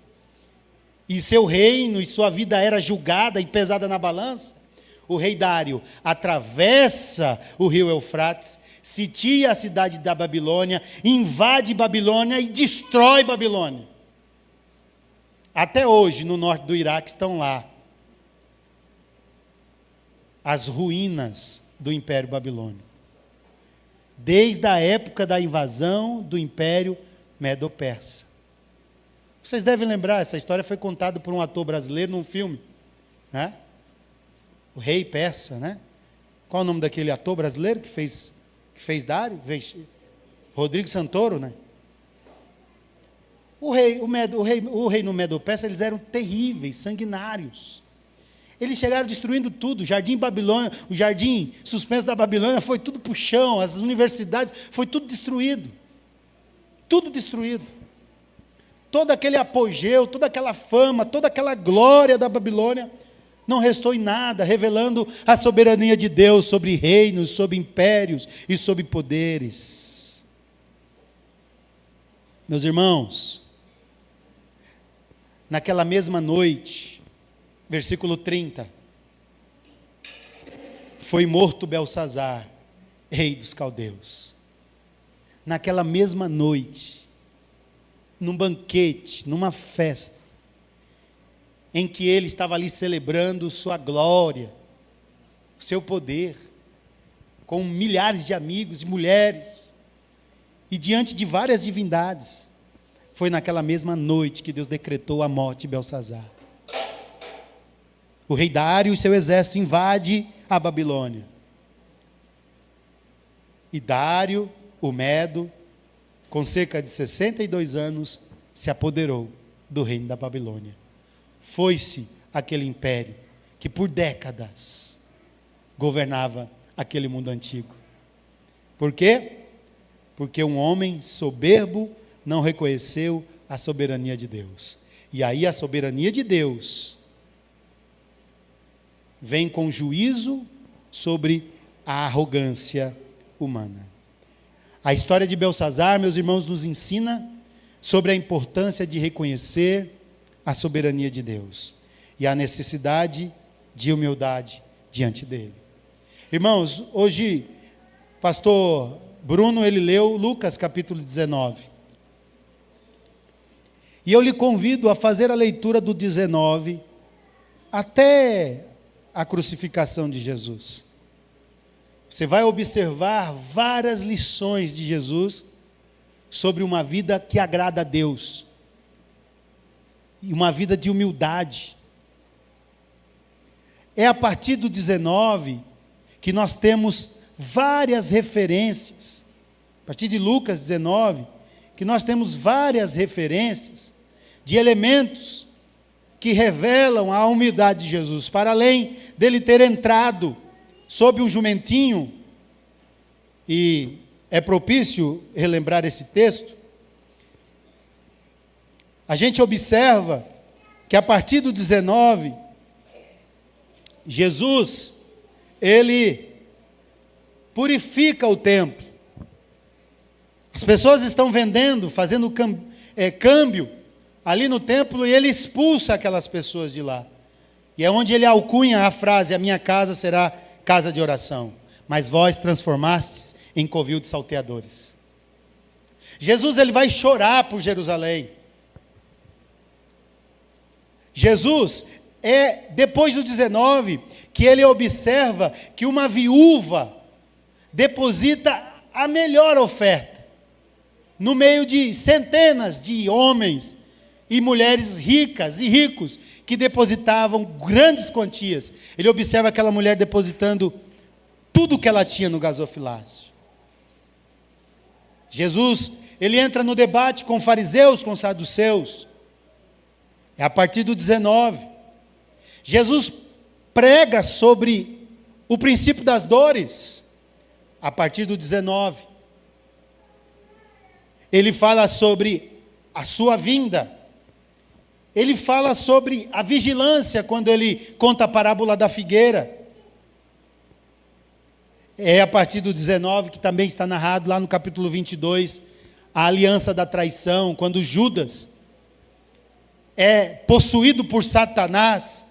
e seu reino e sua vida era julgada e pesada na balança, o rei Dário atravessa o rio Eufrates, sitia a cidade da Babilônia, invade Babilônia e destrói Babilônia. Até hoje, no norte do Iraque, estão lá as ruínas do Império Babilônico. Desde a época da invasão do Império Medo-Persa. Vocês devem lembrar, essa história foi contada por um ator brasileiro num filme, né? O Rei Persa, né? Qual o nome daquele ator brasileiro que fez Dário? Rodrigo Santoro, né? O rei no Medo-Persa, eles eram terríveis, sanguinários. Eles chegaram destruindo tudo. O jardim Babilônia, o jardim suspenso da Babilônia foi tudo para o chão, as universidades, foi tudo destruído. Tudo destruído. Todo aquele apogeu, toda aquela fama, toda aquela glória da Babilônia, não restou em nada, revelando a soberania de Deus sobre reinos, sobre impérios e sobre poderes. Meus irmãos, naquela mesma noite, versículo 30, foi morto Belsazar, rei dos caldeus. Naquela mesma noite, num banquete, numa festa, em que ele estava ali celebrando sua glória, seu poder, com milhares de amigos e mulheres, e diante de várias divindades. Foi naquela mesma noite que Deus decretou a morte de Belsazar. O rei Dário e seu exército invade a Babilônia. E Dário, o Medo, com cerca de 62 anos, se apoderou do reino da Babilônia. Foi-se aquele império que por décadas governava aquele mundo antigo. Por quê? Porque um homem soberbo não reconheceu a soberania de Deus. E aí a soberania de Deus vem com juízo sobre a arrogância humana. A história de Belsazar, meus irmãos, nos ensina sobre a importância de reconhecer a soberania de Deus e a necessidade de humildade diante dele. Irmãos, hoje, pastor Bruno, ele leu Lucas capítulo 19. E eu lhe convido a fazer a leitura do 19 até a crucificação de Jesus. Você vai observar várias lições de Jesus sobre uma vida que agrada a Deus. E uma vida de humildade. É a partir do 19 que nós temos várias referências. A partir de Lucas 19, que nós temos várias referências de elementos que revelam a humildade de Jesus. Para além dele ter entrado sob um jumentinho, e é propício relembrar esse texto, a gente observa que a partir do 19, Jesus, ele purifica o templo. As pessoas estão vendendo, fazendo câmbio ali no templo, e ele expulsa aquelas pessoas de lá. E é onde ele alcunha a frase: a minha casa será casa de oração, mas vós transformastes em covil de salteadores. Jesus, ele vai chorar por Jerusalém. Jesus, depois do 19, que ele observa que uma viúva deposita a melhor oferta, no meio de centenas de homens e mulheres ricas e ricos, que depositavam grandes quantias. Ele observa aquela mulher depositando tudo que ela tinha no gasofilácio. Jesus, ele entra no debate com fariseus, com saduceus. É a partir do 19. Jesus prega sobre o princípio das dores, a partir do 19. ele fala sobre a sua vinda. Ele fala sobre a vigilância quando ele conta a parábola da figueira. É a partir do 19, que também está narrado lá no capítulo 22, a aliança da traição, quando Judas é possuído por Satanás,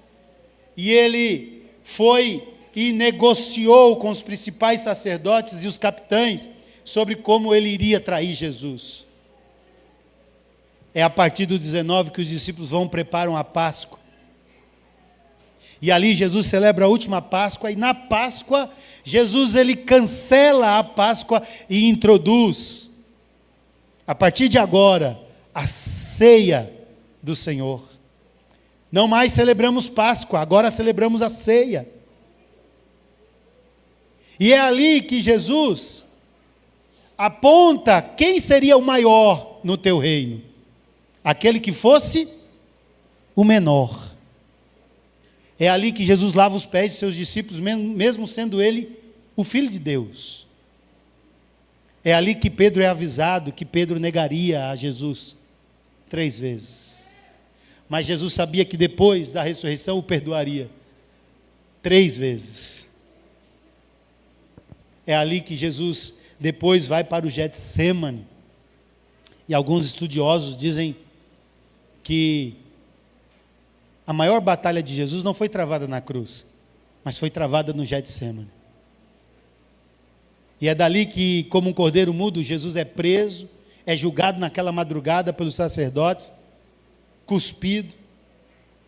e ele foi e negociou com os principais sacerdotes e os capitães sobre como ele iria trair Jesus. É a partir do 19 que os discípulos preparam a Páscoa. E ali Jesus celebra a última Páscoa, e na Páscoa, Jesus ele cancela a Páscoa e introduz, a partir de agora, a ceia do Senhor. Não mais celebramos Páscoa, agora celebramos a ceia. E é ali que Jesus aponta quem seria o maior no teu reino. Aquele que fosse o menor. É ali que Jesus lava os pés de seus discípulos, mesmo sendo ele o Filho de Deus. É ali que Pedro é avisado que Pedro negaria a Jesus 3 vezes. Mas Jesus sabia que depois da ressurreição o perdoaria 3 vezes. É ali que Jesus depois vai para o Getsêmani. E alguns estudiosos dizem que a maior batalha de Jesus não foi travada na cruz, mas foi travada no Getsêmani. E é dali que, como um cordeiro mudo, Jesus é preso, é julgado naquela madrugada pelos sacerdotes, cuspido,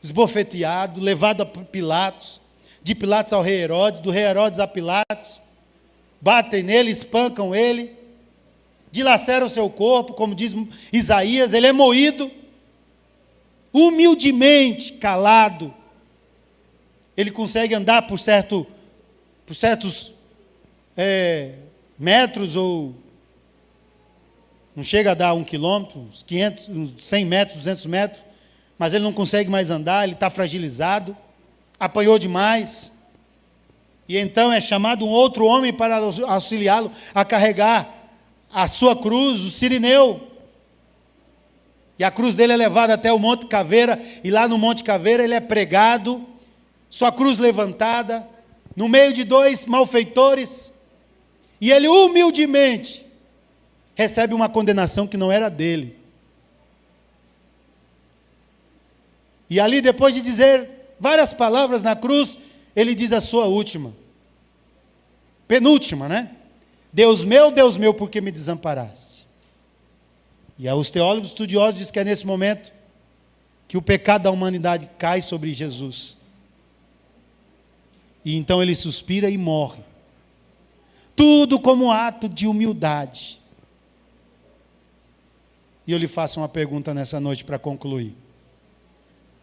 esbofeteado, levado a Pilatos, de Pilatos ao rei Herodes, do rei Herodes a Pilatos, batem nele, espancam ele, dilaceram o seu corpo, como diz Isaías, ele é moído, humildemente, calado, ele consegue andar por certos metros, ou não chega a dar 1 quilômetro, uns 500, uns 100 metros, 200 metros, mas ele não consegue mais andar, ele está fragilizado, apanhou demais, e então é chamado um outro homem para auxiliá-lo a carregar a sua cruz, o Cirineu. E a cruz dele é levada até o Monte Caveira, e lá no Monte Caveira ele é pregado, sua cruz levantada, no meio de 2 malfeitores, e ele humildemente recebe uma condenação que não era dele. E ali, depois de dizer várias palavras na cruz, ele diz a sua última, penúltima, né? Deus meu, por que me desamparaste? E os teólogos estudiosos dizem que é nesse momento que o pecado da humanidade cai sobre Jesus. E então ele suspira e morre. Tudo como ato de humildade. E eu lhe faço uma pergunta nessa noite para concluir.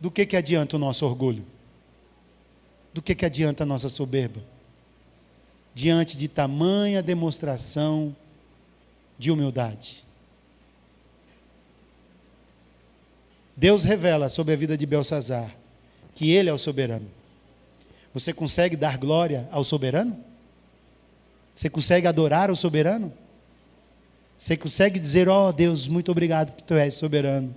Do que adianta o nosso orgulho? Do que adianta a nossa soberba? Diante de tamanha demonstração de humildade. Deus revela sobre a vida de Belsazar que ele é o soberano. Você consegue dar glória ao soberano? Você consegue adorar o soberano? Você consegue dizer, Deus, muito obrigado porque Tu és soberano.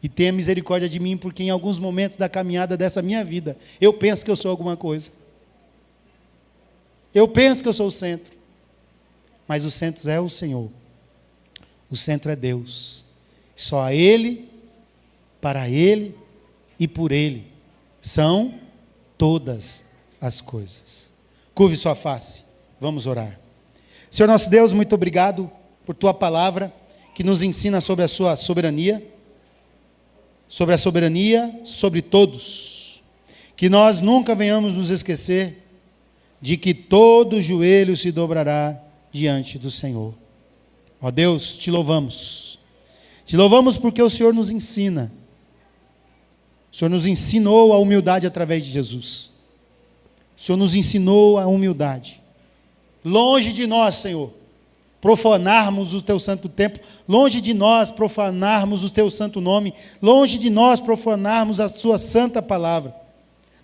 E tenha misericórdia de mim, porque em alguns momentos da caminhada dessa minha vida, eu penso que eu sou alguma coisa. Eu penso que eu sou o centro. Mas o centro é o Senhor. O centro é Deus. Só a Ele, para Ele e por Ele são todas as coisas. Curve sua face, vamos orar. Senhor nosso Deus, muito obrigado por Tua palavra, que nos ensina sobre a Sua soberania, sobre todos, que nós nunca venhamos nos esquecer de que todo joelho se dobrará diante do Senhor. Ó Deus, Te louvamos porque o Senhor nos ensina. O Senhor nos ensinou a humildade através de Jesus. O Senhor nos ensinou a humildade. Longe de nós, Senhor, profanarmos o Teu santo templo, longe de nós profanarmos o Teu santo nome, longe de nós profanarmos a Sua santa palavra.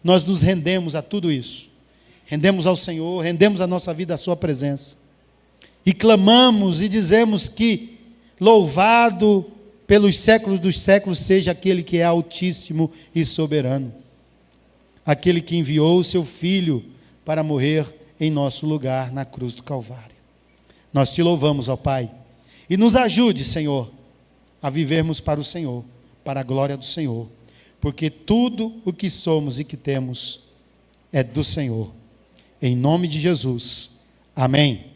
Nós nos rendemos a tudo isso. Rendemos ao Senhor, rendemos a nossa vida à Sua presença. E clamamos e dizemos que Louvado pelos séculos dos séculos seja aquele que é altíssimo e soberano. Aquele que enviou o seu Filho para morrer em nosso lugar na cruz do Calvário. Nós te louvamos, ó Pai. E nos ajude, Senhor, a vivermos para o Senhor, para a glória do Senhor. Porque tudo o que somos e que temos é do Senhor. Em nome de Jesus. Amém.